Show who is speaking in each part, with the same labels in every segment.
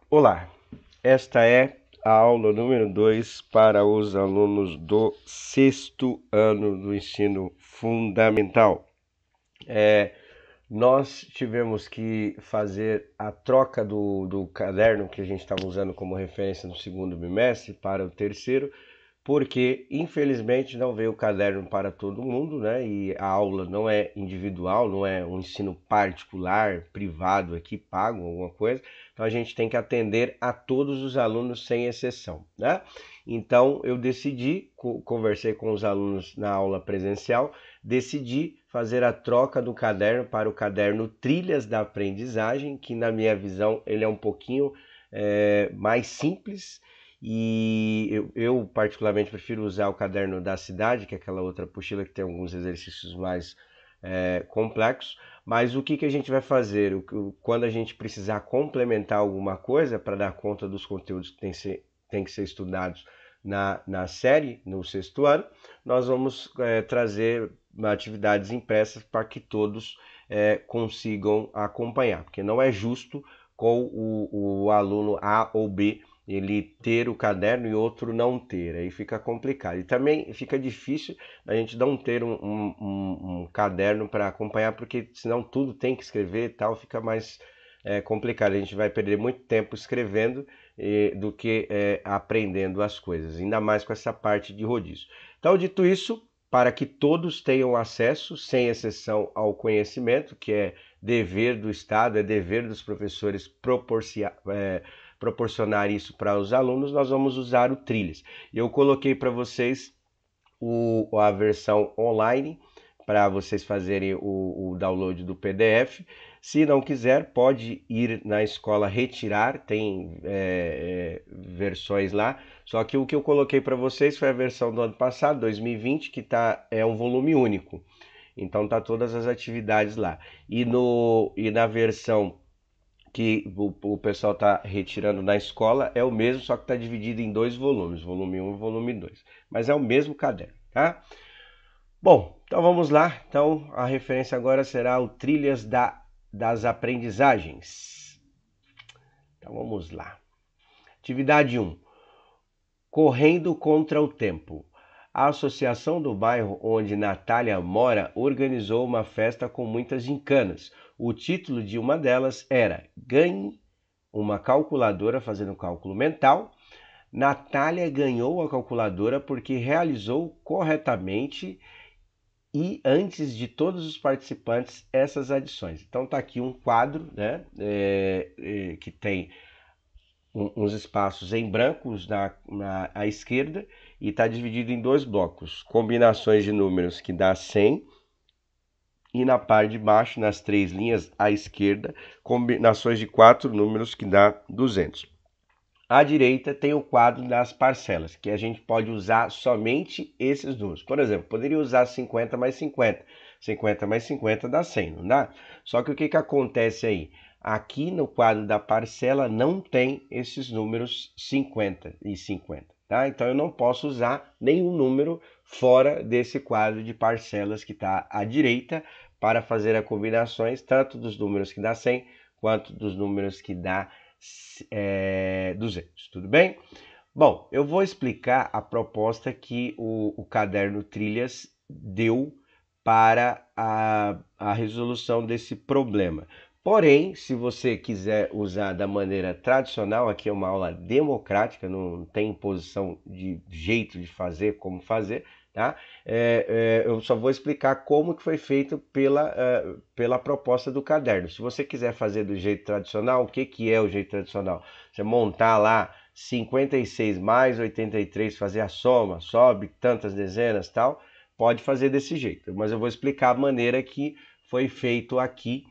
Speaker 1: Olá, esta é a aula número 2 para os alunos do sexto ano do ensino fundamental. Nós tivemos que fazer a troca do caderno que a gente estava usando como referência no segundo bimestre para o terceiro, porque infelizmente não veio o caderno para todo mundo, né? E a aula não é individual, não é um ensino particular, privado aqui, pago, alguma coisa. Então a gente tem que atender a todos os alunos sem exceção, né? Então eu decidi, conversei com os alunos na aula presencial, decidi fazer a troca do caderno para o caderno Trilhas da Aprendizagem, que na minha visão ele é um pouquinho mais simples e eu particularmente prefiro usar o caderno da cidade, que é aquela outra apostila que tem alguns exercícios mais complexos. Mas o que a gente vai fazer? Quando a gente precisar complementar alguma coisa para dar conta dos conteúdos que tem que ser estudados na série, no sexto ano, nós vamos trazer atividades impressas para que todos consigam acompanhar, porque não é justo com o aluno A ou B ele ter o caderno e outro não ter, aí fica complicado. E também fica difícil a gente não ter um caderno para acompanhar, porque senão tudo tem que escrever e tal, fica mais complicado. A gente vai perder muito tempo escrevendo do que aprendendo as coisas, ainda mais com essa parte de rodízio. Então, dito isso, para que todos tenham acesso, sem exceção, ao conhecimento, que é dever do Estado, é dever dos professores proporcionar isso para os alunos, nós vamos usar o Trilhas. Eu coloquei para vocês a versão online para vocês fazerem o download do PDF. Se não quiser, pode ir na escola retirar, tem versões lá. Só que o que eu coloquei para vocês foi a versão do ano passado, 2020, que é um volume único. Então tá todas as atividades lá. E na versão que o pessoal está retirando na escola é o mesmo, só que está dividido em dois volumes, volume 1 e volume 2. Mas é o mesmo caderno, tá? Bom, então vamos lá. Então a referência agora será o Trilhas das Aprendizagens. Então vamos lá. Atividade 1. Correndo contra o tempo. A associação do bairro onde Natália mora organizou uma festa com muitas gincanas. O título de uma delas era Ganhe uma calculadora fazendo cálculo mental. Natália ganhou a calculadora porque realizou corretamente e antes de todos os participantes essas adições. Então tá aqui um quadro, né, que tem uns espaços em brancos à esquerda e está dividido em dois blocos, combinações de números que dá 100 e na parte de baixo, nas três linhas à esquerda, combinações de quatro números que dá 200. À direita tem o quadro das parcelas, que a gente pode usar somente esses números. Por exemplo, poderia usar 50 mais 50. 50 mais 50 dá 100, não dá? Só que o que acontece aí? Aqui no quadro da parcela não tem esses números 50 e 50, tá? Então eu não posso usar nenhum número fora desse quadro de parcelas que está à direita para fazer as combinações tanto dos números que dá 100 quanto dos números que dá 200, tudo bem? Bom, eu vou explicar a proposta que o caderno Trilhas deu para a resolução desse problema. Porém, se você quiser usar da maneira tradicional, aqui é uma aula democrática, não tem imposição de jeito de fazer, como fazer, tá? Eu só vou explicar como que foi feito pela proposta do caderno. Se você quiser fazer do jeito tradicional, o que é o jeito tradicional? Você montar lá 56 mais 83, fazer a soma, sobe tantas dezenas, tal, pode fazer desse jeito. Mas eu vou explicar a maneira que foi feito aqui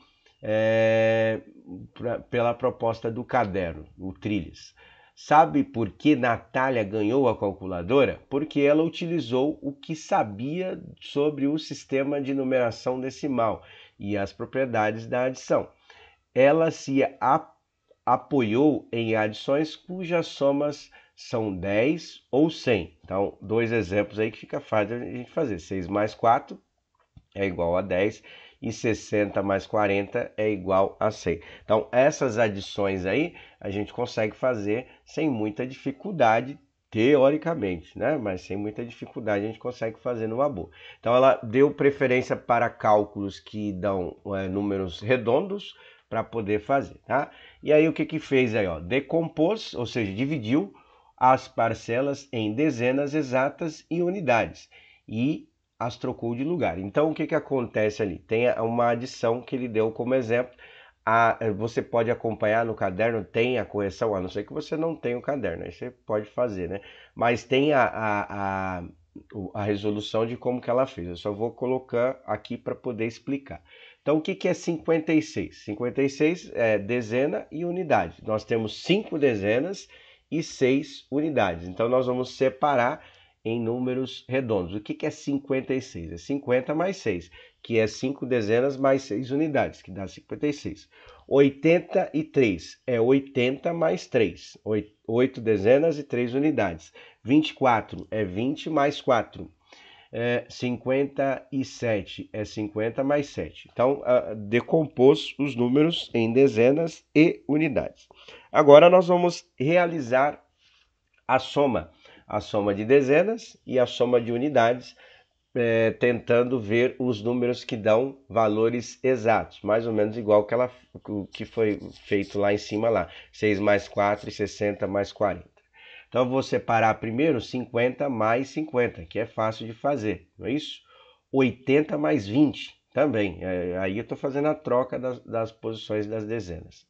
Speaker 1: pela proposta do caderno, o Trilhas. Sabe por que Natália ganhou a calculadora? Porque ela utilizou o que sabia sobre o sistema de numeração decimal e as propriedades da adição. Ela se apoiou em adições cujas somas são 10 ou 100. Então, dois exemplos aí que fica fácil a gente fazer. 6 mais 4 é igual a 10 e 60 mais 40 é igual a 100. Então, essas adições aí a gente consegue fazer sem muita dificuldade, teoricamente, né? Mas sem muita dificuldade a gente consegue fazer numa boa. Então, ela deu preferência para cálculos que dão números redondos para poder fazer, tá? E aí, o que que fez aí, ó? Decompôs, ou seja, dividiu as parcelas em dezenas exatas e unidades e as trocou de lugar. Então, o que que acontece ali? Tem uma adição que ele deu como exemplo. Você pode acompanhar no caderno, tem a correção, a não ser que você não tenha o caderno, aí você pode fazer, né? Mas tem a resolução de como que ela fez. Eu só vou colocar aqui para poder explicar. Então, o que que é 56? 56 é dezena e unidade. Nós temos 5 dezenas e 6 unidades. Então, nós vamos separar em números redondos. O que que é 56? É 50 mais 6, que é 5 dezenas mais 6 unidades, que dá 56. 83 é 80 mais 3, 8 dezenas e 3 unidades. 24 é 20 mais 4. 57 é 50 mais 7. Então, decompôs os números em dezenas e unidades. Agora nós vamos realizar a soma de dezenas e a soma de unidades, tentando ver os números que dão valores exatos, mais ou menos igual que foi feito lá em cima, lá, 6 mais 4 e 60 mais 40. Então, eu vou separar primeiro 50 mais 50, que é fácil de fazer, não é isso? 80 mais 20, também. Aí eu estou fazendo a troca das posições das dezenas.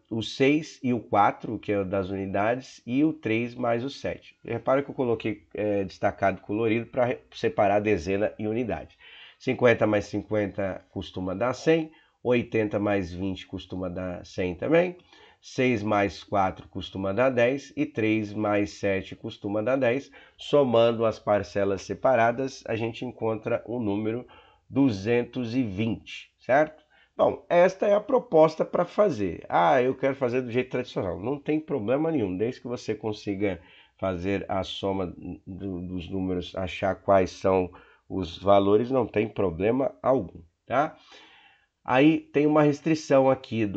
Speaker 1: O 6 e o 4, que é o das unidades, e o 3 mais o 7. Repara que eu coloquei destacado colorido para separar dezena e unidade. 50 mais 50 costuma dar 100, 80 mais 20 costuma dar 100 também, 6 mais 4 costuma dar 10 e 3 mais 7 costuma dar 10. Somando as parcelas separadas, a gente encontra o número 220, certo? Bom, esta é a proposta para fazer. Eu quero fazer do jeito tradicional. Não tem problema nenhum, desde que você consiga fazer a soma dos números, achar quais são os valores, não tem problema algum, tá? Aí tem uma restrição aqui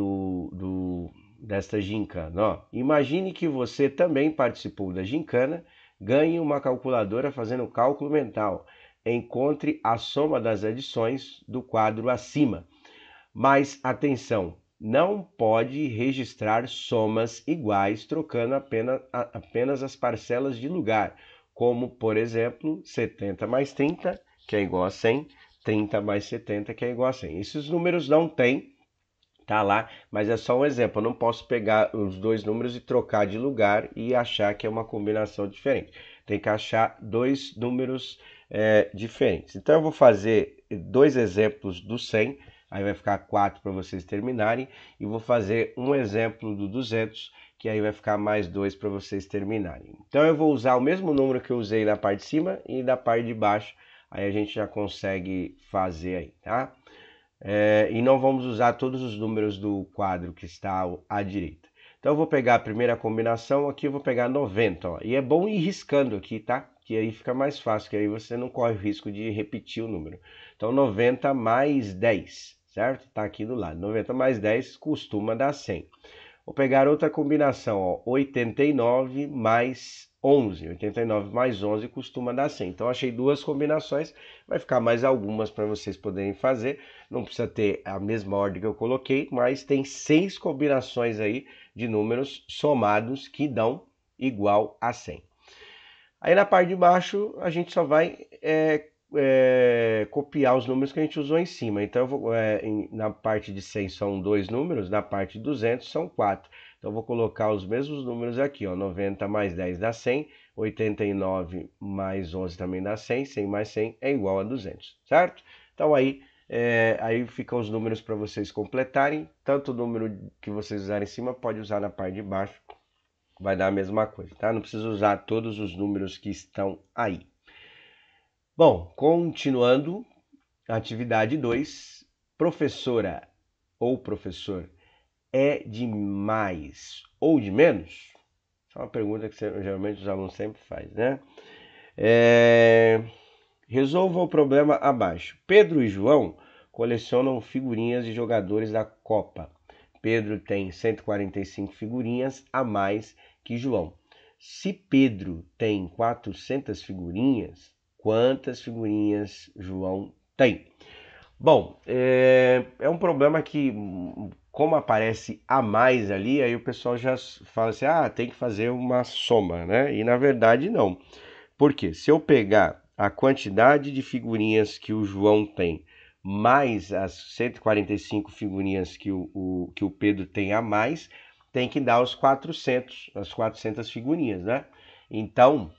Speaker 1: desta gincana. Ó. Imagine que você também participou da gincana, ganhe uma calculadora fazendo cálculo mental. Encontre a soma das adições do quadro acima. Mas atenção, não pode registrar somas iguais trocando apenas as parcelas de lugar, como por exemplo 70 mais 30, que é igual a 100, 30 mais 70, que é igual a 100. Esses números não tem, tá lá, mas é só um exemplo. Eu não posso pegar os dois números e trocar de lugar e achar que é uma combinação diferente. Tem que achar dois números diferentes. Então eu vou fazer dois exemplos do 100, aí vai ficar 4 para vocês terminarem, e vou fazer um exemplo do 200, que aí vai ficar mais 2 para vocês terminarem. Então eu vou usar o mesmo número que eu usei na parte de cima e na parte de baixo, aí a gente já consegue fazer aí, tá? E não vamos usar todos os números do quadro que está à direita. Então eu vou pegar a primeira combinação, aqui eu vou pegar 90, ó, e é bom ir riscando aqui, tá? Que aí fica mais fácil, que aí você não corre o risco de repetir o número. Então 90 mais 10, certo? Tá aqui do lado. 90 mais 10 costuma dar 100. Vou pegar outra combinação, ó, 89 mais 11. 89 mais 11 costuma dar 100. Então, achei duas combinações. Vai ficar mais algumas para vocês poderem fazer. Não precisa ter a mesma ordem que eu coloquei, mas tem 6 combinações aí de números somados que dão igual a 100. Aí na parte de baixo, a gente só vai copiar os números que a gente usou em cima. Então, na parte de 100 são 2 números, na parte de 200 são 4. Então, eu vou colocar os mesmos números aqui, ó, 90 mais 10 dá 100, 89 mais 11 também dá 100, 100 mais 100 é igual a 200, certo? Então, aí ficam os números para vocês completarem. Tanto o número que vocês usarem em cima, pode usar na parte de baixo, vai dar a mesma coisa, tá? Não precisa usar todos os números que estão aí. Bom, continuando, atividade 2, professora ou professor é de mais ou de menos? Essa é uma pergunta que geralmente os alunos sempre fazem, né? Resolva o problema abaixo. Pedro e João colecionam figurinhas de jogadores da Copa. Pedro tem 145 figurinhas a mais que João. Se Pedro tem 400 figurinhas, quantas figurinhas João tem? Bom, é um problema que, como aparece a mais ali, aí o pessoal já fala assim, tem que fazer uma soma, né? E na verdade não. Por quê? Se eu pegar a quantidade de figurinhas que o João tem, mais as 145 figurinhas que o Pedro tem a mais, tem que dar os 400, as 400 figurinhas, né? Então,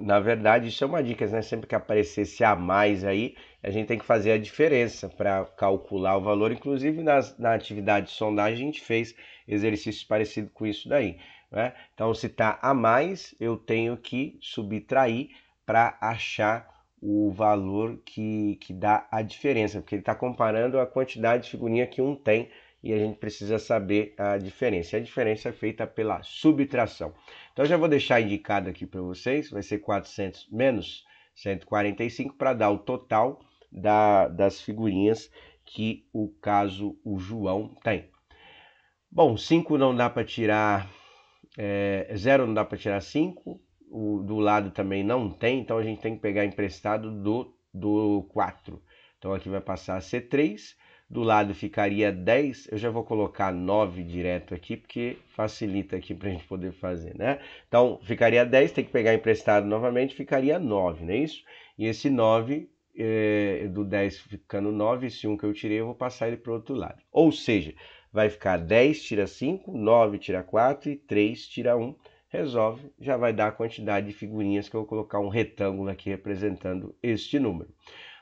Speaker 1: na verdade, isso é uma dica, né? Sempre que aparecer esse a mais aí, a gente tem que fazer a diferença para calcular o valor. Inclusive, na atividade de sondagem, a gente fez exercícios parecidos com isso daí, né? Então, se está a mais, eu tenho que subtrair para achar o valor que dá a diferença, porque ele está comparando a quantidade de figurinha que um tem e a gente precisa saber a diferença. A diferença é feita pela subtração. Então, eu já vou deixar indicado aqui para vocês, vai ser 400 menos 145 para dar o total das figurinhas que o o João tem. Bom, 5 não dá para tirar, 0 não dá para tirar 5, do lado também não tem, então a gente tem que pegar emprestado do 4. Então aqui vai passar a ser 3, do lado ficaria 10, eu já vou colocar 9 direto aqui, porque facilita aqui para a gente poder fazer, né? Então ficaria 10, tem que pegar emprestado novamente, ficaria 9, não é isso? E esse 9, do 10 ficando 9, esse 1 que eu tirei, eu vou passar ele para o outro lado. Ou seja, vai ficar 10 tira 5, 9 tira 4 e 3 tira 1. Resolve, já vai dar a quantidade de figurinhas que eu vou colocar um retângulo aqui representando este número.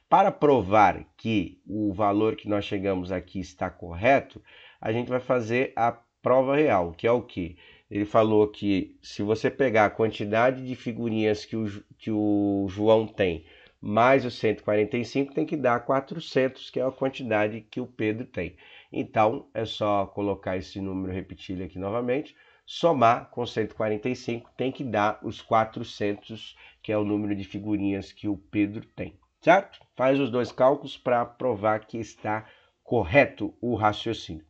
Speaker 1: Para provar que o valor que nós chegamos aqui está correto, a gente vai fazer a prova real, que é o quê? Ele falou que se você pegar a quantidade de figurinhas que o João tem, mais os 145, tem que dar 400, que é a quantidade que o Pedro tem. Então, é só colocar esse número, repetir ele aqui novamente, somar com 145, tem que dar os 400, que é o número de figurinhas que o Pedro tem, certo? Faz os dois cálculos para provar que está correto o raciocínio.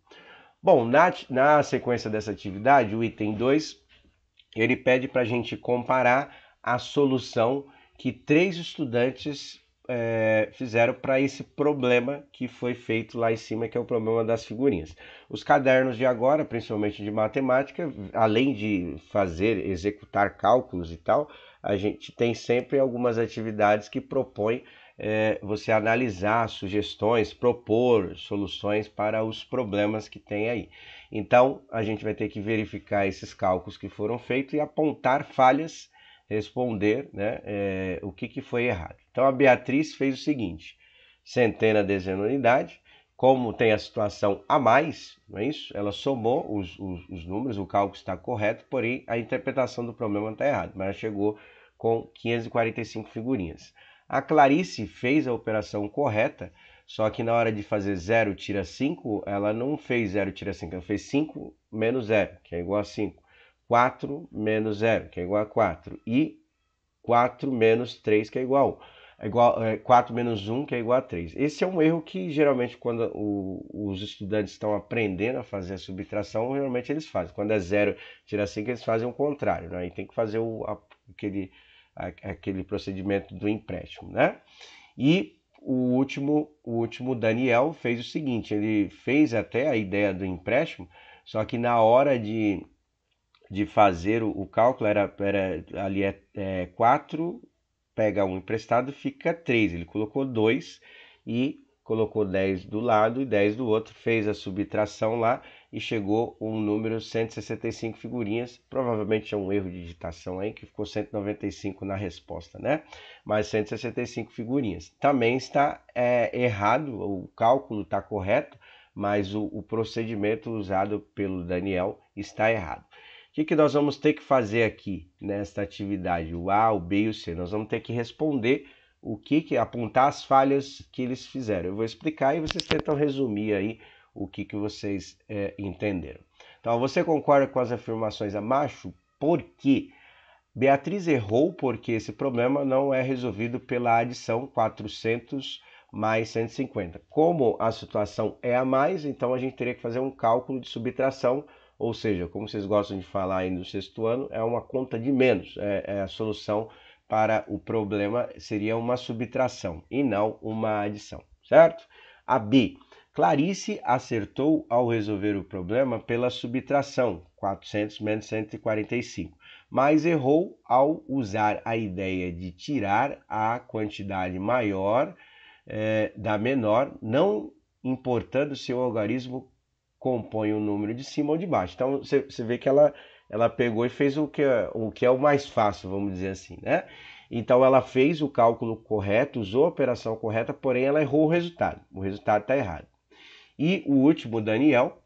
Speaker 1: Bom, na sequência dessa atividade, o item 2, ele pede para a gente comparar a solução que 3 estudantes fizeram para esse problema que foi feito lá em cima, que é o problema das figurinhas. Os cadernos de agora, principalmente de matemática, além de executar cálculos e tal, a gente tem sempre algumas atividades que propõem você analisar sugestões, propor soluções para os problemas que tem aí. Então, a gente vai ter que verificar esses cálculos que foram feitos e apontar falhas, responder, né, o que foi errado. Então, a Beatriz fez o seguinte: centena, dezena, unidade. Como tem a situação a mais, não é isso? Ela somou os números, o cálculo está correto, porém a interpretação do problema está errada, mas ela chegou com 545 figurinhas. A Clarice fez a operação correta, só que na hora de fazer 0 tira 5, ela não fez 0 tira 5, ela fez 5 menos 0, que é igual a 5. 4 menos 0, que é igual a 4. E 4 menos 3, que é igual a 4 menos 1, que é igual a 3. Esse é um erro que geralmente quando os estudantes estão aprendendo a fazer a subtração, geralmente eles fazem. Quando é 0 tira 5, eles fazem o contrário, né? E tem que fazer aquele procedimento do empréstimo, né? E o último Daniel fez o seguinte: ele fez até a ideia do empréstimo, só que na hora de fazer o cálculo ali 4, pega um emprestado, fica 3. Ele colocou 2 e colocou 10 do lado e 10 do outro, fez a subtração lá e chegou um número 165 figurinhas. Provavelmente é um erro de digitação aí, que ficou 195 na resposta, né? Mas 165 figurinhas. Também está errado, o cálculo está correto, mas o procedimento usado pelo Daniel está errado. O que nós vamos ter que fazer aqui nesta atividade? O A, o B e o C. Nós vamos ter que responder apontar as falhas que eles fizeram. Eu vou explicar e vocês tentam resumir aí o que vocês entenderam. Então, você concorda com as afirmações abaixo? Por quê? Beatriz errou porque esse problema não é resolvido pela adição 400 mais 150. Como a situação é a mais, então a gente teria que fazer um cálculo de subtração, ou seja, como vocês gostam de falar aí no sexto ano, é uma conta de menos, é a solução para o problema seria uma subtração e não uma adição, certo? A B. Clarice acertou ao resolver o problema pela subtração, 400 menos 145, mas errou ao usar a ideia de tirar a quantidade maior da menor, não importando se o algarismo compõe o número de cima ou de baixo. Então você vê que ela pegou e fez o que é o mais fácil, vamos dizer assim, né? Então ela fez o cálculo correto, usou a operação correta, porém ela errou o resultado. O resultado está errado. E o último, Daniel,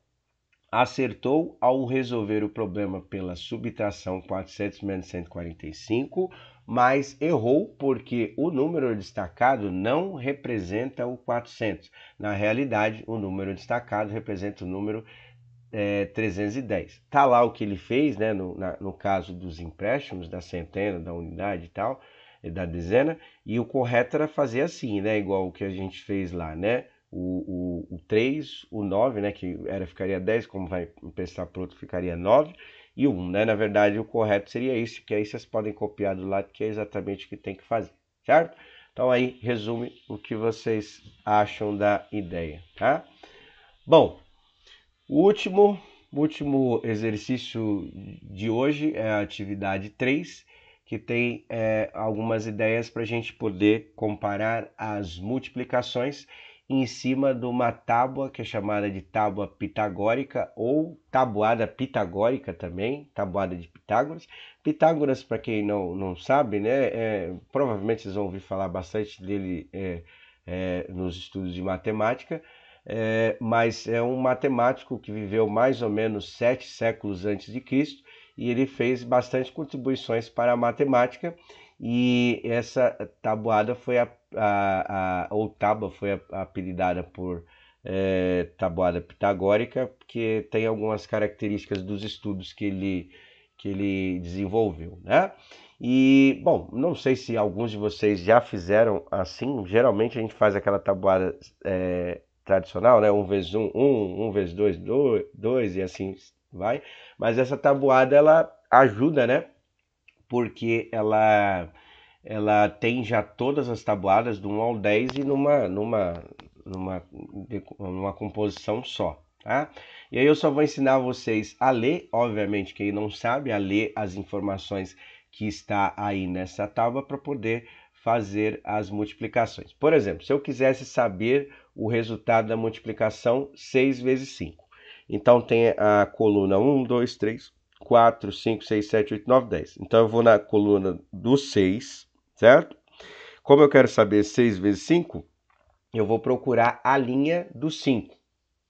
Speaker 1: acertou ao resolver o problema pela subtração 400 menos 145, mas errou porque o número destacado não representa o 400. Na realidade, o número destacado representa o número 310. Tá lá o que ele fez, né, no caso dos empréstimos, da centena, da unidade e tal, da dezena, e o correto era fazer assim, né, igual o que a gente fez lá, né, o 3, o 9, né, que ficaria 10, como vai pensar para outro, ficaria 9, e o 1, né, na verdade o correto seria isso, que aí vocês podem copiar do lado, que é exatamente o que tem que fazer, certo? Então aí resume o que vocês acham da ideia, tá? Bom, o último exercício de hoje é a atividade 3, que tem algumas ideias para a gente poder comparar as multiplicações em cima de uma tábua que é chamada de tábua pitagórica ou tabuada pitagórica também, tabuada de Pitágoras. Pitágoras, para quem não sabe, né, provavelmente vocês vão ouvir falar bastante dele nos estudos de matemática, mas é um matemático que viveu mais ou menos 7 séculos antes de Cristo e ele fez bastante contribuições para a matemática, e essa tabuada foi ou tábua foi apelidada por tabuada pitagórica, porque tem algumas características dos estudos que ele desenvolveu, né? E, bom, não sei se alguns de vocês já fizeram assim. Geralmente a gente faz aquela tabuada tradicional, né? 1 vezes 1, 1, 1 vezes 2, 2 e assim vai. Mas essa tabuada ela ajuda, né? Porque ela tem já todas as tabuadas do 1 ao 10 e numa composição só, tá? E aí eu só vou ensinar vocês a ler, obviamente quem não sabe, a ler as informações que está aí nessa tábua para poder fazer as multiplicações. Por exemplo, se eu quisesse saber o resultado da multiplicação 6 vezes 5. Então tem a coluna 1, 2, 3, 4, 5, 6, 7, 8, 9, 10. Então eu vou na coluna do 6, certo? Como eu quero saber 6 vezes 5, eu vou procurar a linha do 5,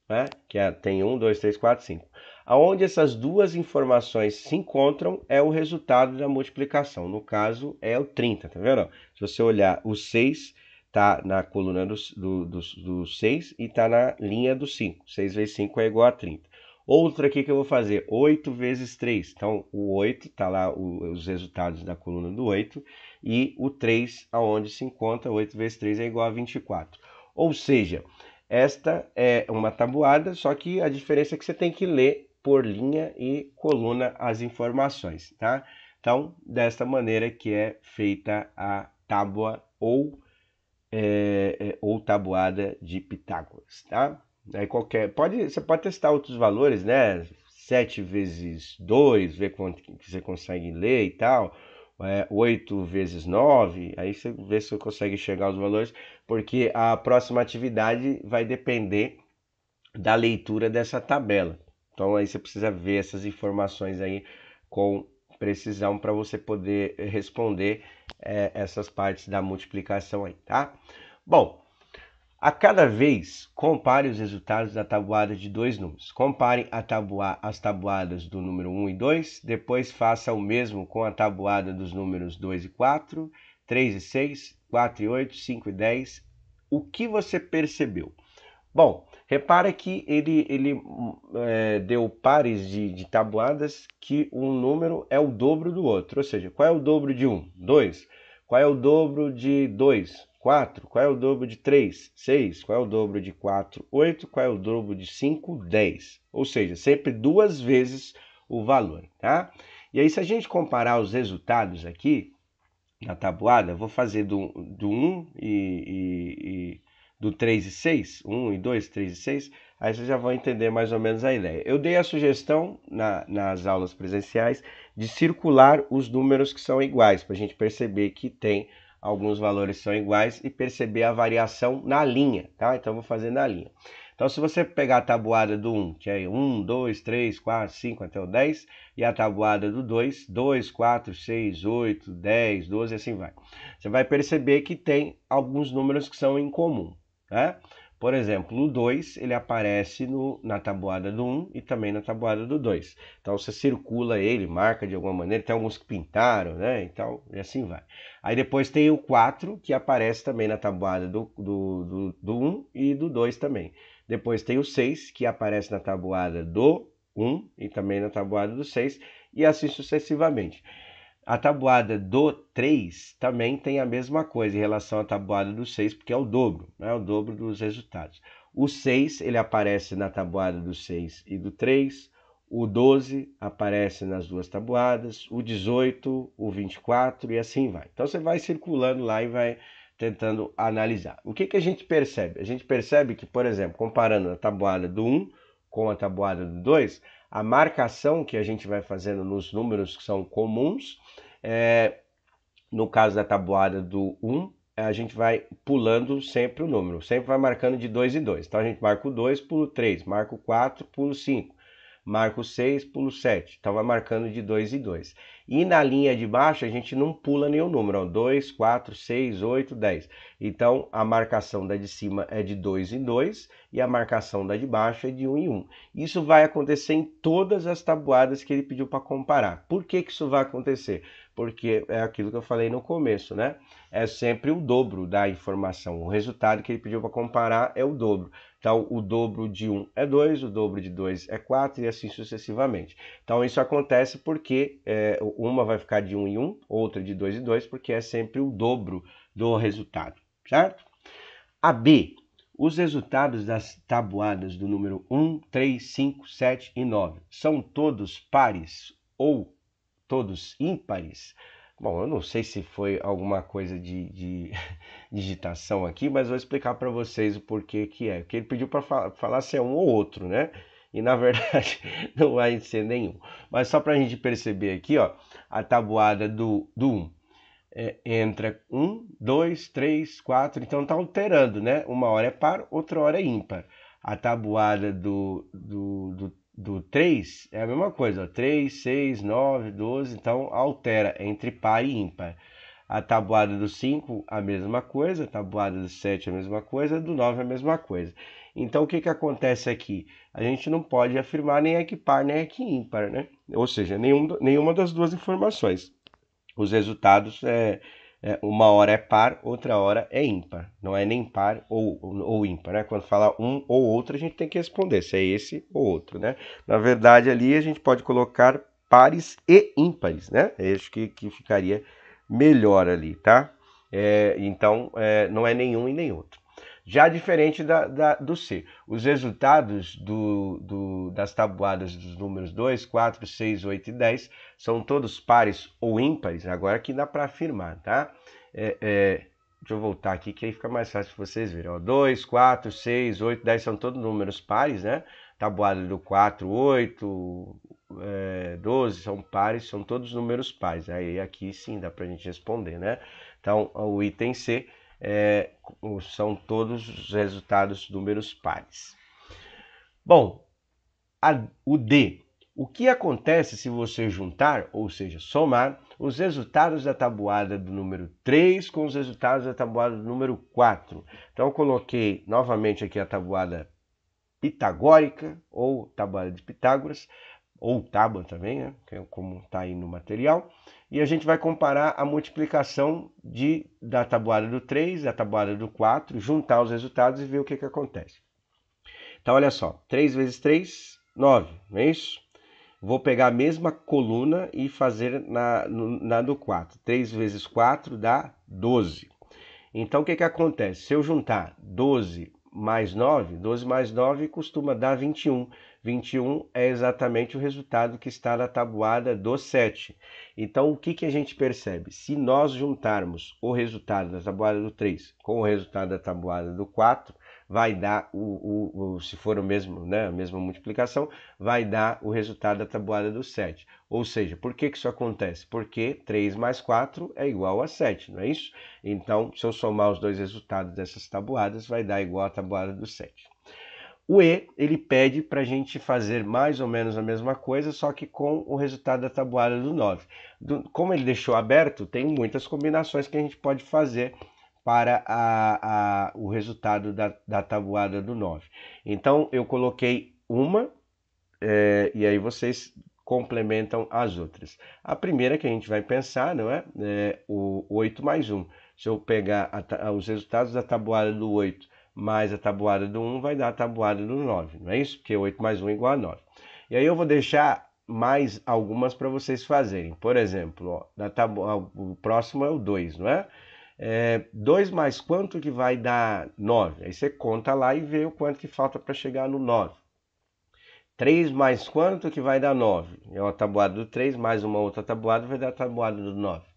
Speaker 1: né? Que tem 1, 2, 3, 4, 5. Aonde essas duas informações se encontram é o resultado da multiplicação. No caso, é o 30, tá vendo? Se você olhar, o 6 está na coluna do 6 e está na linha do 5. 6 vezes 5 é igual a 30. Outra aqui que eu vou fazer, 8 vezes 3. Então, o 8 está lá os resultados da coluna do 8 e o 3, aonde se encontra, 8 vezes 3 é igual a 24. Ou seja, esta é uma tabuada, só que a diferença é que você tem que ler por linha e coluna as informações, tá? Então, desta maneira que é feita a tábua ou tabuada de Pitágoras, tá? Aí você pode testar outros valores, né? 7 vezes 2, ver quanto que você consegue ler e tal. 8 vezes 9, aí você vê se você consegue chegar aos valores, porque a próxima atividade vai depender da leitura dessa tabela. Então aí você precisa ver essas informações aí com precisão para você poder responder essas partes da multiplicação aí, tá? Bom, a cada vez, compare os resultados da tabuada de dois números. Compare as tabuadas do número 1 e 2, depois faça o mesmo com a tabuada dos números 2 e 4, 3 e 6, 4 e 8, 5 e 10. O que você percebeu? Bom, repara que ele deu pares de tabuadas que um número é o dobro do outro. Ou seja, qual é o dobro de 1? 2. Qual é o dobro de 2? 4. Qual é o dobro de 3? 6. Qual é o dobro de 4? 8. Qual é o dobro de 5? 10. Ou seja, sempre duas vezes o valor, tá? E aí, se a gente comparar os resultados aqui na tabuada, eu vou fazer do 1 e do 3 e 6, 1 e 2, 3 e 6, aí vocês já vão entender mais ou menos a ideia. Eu dei a sugestão nas aulas presenciais de circular os números que são iguais, para a gente perceber que tem alguns valores que são iguais e perceber a variação na linha, tá? Então, eu vou fazer na linha. Então, se você pegar a tabuada do 1, que é 1, 2, 3, 4, 5 até o 10, e a tabuada do 2, 2, 4, 6, 8, 10, 12 e assim vai. Você vai perceber que tem alguns números que são em comum, né? Por exemplo, o 2, ele aparece na tabuada do 1 e também na tabuada do 2. Então, você circula ele, marca de alguma maneira, tem alguns que pintaram, né? Então, e assim vai. Aí depois tem o 4, que aparece também na tabuada do 1 e do 2 também. Depois tem o 6, que aparece na tabuada do 1 e também na tabuada do 6, e assim sucessivamente. A tabuada do 3 também tem a mesma coisa em relação à tabuada do 6, porque é o dobro, né? O dobro dos resultados. O 6, ele aparece na tabuada do 6 e do 3, o 12 aparece nas duas tabuadas, o 18, o 24 e assim vai. Então você vai circulando lá e vai tentando analisar. O que a gente percebe? A gente percebe que, por exemplo, comparando a tabuada do 1 com a tabuada do 2, a marcação que a gente vai fazendo nos números que são comuns, no caso da tabuada do 1, a gente vai pulando sempre o número, sempre vai marcando de 2 em 2. Então a gente marca o 2, pulo 3, marca o 4, pulo 5. Marco 6, pulo 7. Então vai marcando de 2 em 2. E na linha de baixo a gente não pula nenhum número. 2, 4, 6, 8, 10. Então a marcação da de cima é de 2 em 2 e a marcação da de baixo é de 1 em 1. Isso vai acontecer em todas as tabuadas que ele pediu para comparar. Por que isso vai acontecer? Porque é aquilo que eu falei no começo, né? É sempre o dobro da informação. O resultado que ele pediu para comparar é o dobro. Então, o dobro de 1 é 2, o dobro de 2 é 4 e assim sucessivamente. Então, isso acontece porque uma vai ficar de 1 em 1, outra de 2 em 2, porque é sempre o dobro do resultado, certo? A B, os resultados das tabuadas do número 1, 3, 5, 7 e 9 são todos pares ou todos ímpares? Bom, eu não sei se foi alguma coisa de digitação aqui, mas vou explicar para vocês o porquê que é. Porque ele pediu para falar se é um ou outro, né? E na verdade não vai ser nenhum. Mas só para a gente perceber aqui, ó, a tabuada do 1 entra 1, 2, 3, 4, então tá alterando, né? Uma hora é par, outra hora é ímpar. A tabuada do 3 é a mesma coisa, ó, 3, 6, 9, 12, então altera entre par e ímpar. A tabuada do 5, a mesma coisa, a tabuada do 7, a mesma coisa, a do 9, a mesma coisa. Então, o que acontece aqui? A gente não pode afirmar nem é que par, nem é que ímpar, né? Ou seja, nenhuma das duas informações. Os resultados uma hora é par, outra hora é ímpar. Não é nem par ou ímpar, né? Quando fala um ou outro, a gente tem que responder se é esse ou outro, né? Na verdade, ali a gente pode colocar pares e ímpares, né? Eu acho que ficaria melhor ali, tá? Então, não é nenhum e nem outro. Já diferente do C, os resultados das tabuadas dos números 2, 4, 6, 8 e 10 são todos pares ou ímpares, agora que dá para afirmar, tá? Deixa eu voltar aqui que aí fica mais fácil vocês verem. Ó, 2, 4, 6, 8, 10 são todos números pares, né? Tabuada do 4, 8, 12 são pares, são todos números pares. Aí aqui sim dá para a gente responder, né? Então, o item C são todos os resultados números pares. Bom, o D. O que acontece se você juntar, ou seja, somar, os resultados da tabuada do número 3 com os resultados da tabuada do número 4? Então, eu coloquei novamente aqui a tabuada pitagórica, ou tabuada de Pitágoras, ou tábua também, né? Que é como está aí no material. E a gente vai comparar a multiplicação da tabuada do 3, da tabuada do 4, juntar os resultados e ver o que acontece. Então, olha só, 3 vezes 3, 9, não é isso? vou pegar a mesma coluna e fazer na do 4. 3 vezes 4 dá 12. Então, o que acontece? Se eu juntar 12 mais 9, 12 mais 9 costuma dar 21. 21 é exatamente o resultado que está na tabuada do 7. Então, o que a gente percebe? Se nós juntarmos o resultado da tabuada do 3 com o resultado da tabuada do 4, vai dar, se for o mesmo, né, a mesma multiplicação, vai dar o resultado da tabuada do 7. Ou seja, por que isso acontece? Porque 3 mais 4 é igual a 7, não é isso? Então, se eu somar os dois resultados dessas tabuadas, vai dar igual a tabuada do 7. O E, ele pede para a gente fazer mais ou menos a mesma coisa, só que com o resultado da tabuada do 9. Como ele deixou aberto, tem muitas combinações que a gente pode fazer para o resultado da tabuada do 9. Então, eu coloquei uma, e aí vocês complementam as outras. A primeira que a gente vai pensar, não é? O 8 mais 1. Se eu pegar os resultados da tabuada do 8 mais a tabuada do 1, vai dar a tabuada do 9, não é isso? Porque 8 mais 1 é igual a 9. E aí eu vou deixar mais algumas para vocês fazerem. Por exemplo, ó, o próximo é o 2, não é? 2 mais quanto que vai dar 9? Aí você conta lá e vê o quanto que falta para chegar no 9. 3 mais quanto que vai dar 9? É uma tabuada do 3 mais uma outra tabuada vai dar a tabuada do 9.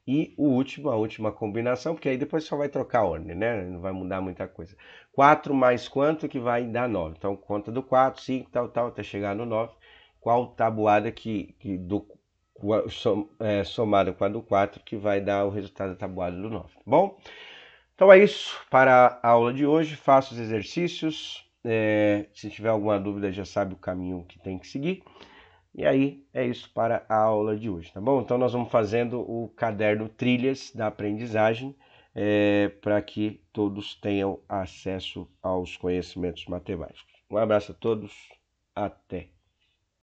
Speaker 1: E a última combinação, porque aí depois só vai trocar a ordem, né? Não vai mudar muita coisa. 4 mais quanto que vai dar 9? Então, conta do 4, 5, tal, até chegar no 9. Qual tabuada somada com a do 4 que vai dar o resultado da tabuada do 9? Bom, então é isso para a aula de hoje. Faça os exercícios. Se tiver alguma dúvida, já sabe o caminho que tem que seguir. E aí, é isso para a aula de hoje, tá bom? Então, nós vamos fazendo o caderno Trilhas da Aprendizagem para que todos tenham acesso aos conhecimentos matemáticos. Um abraço a todos, até!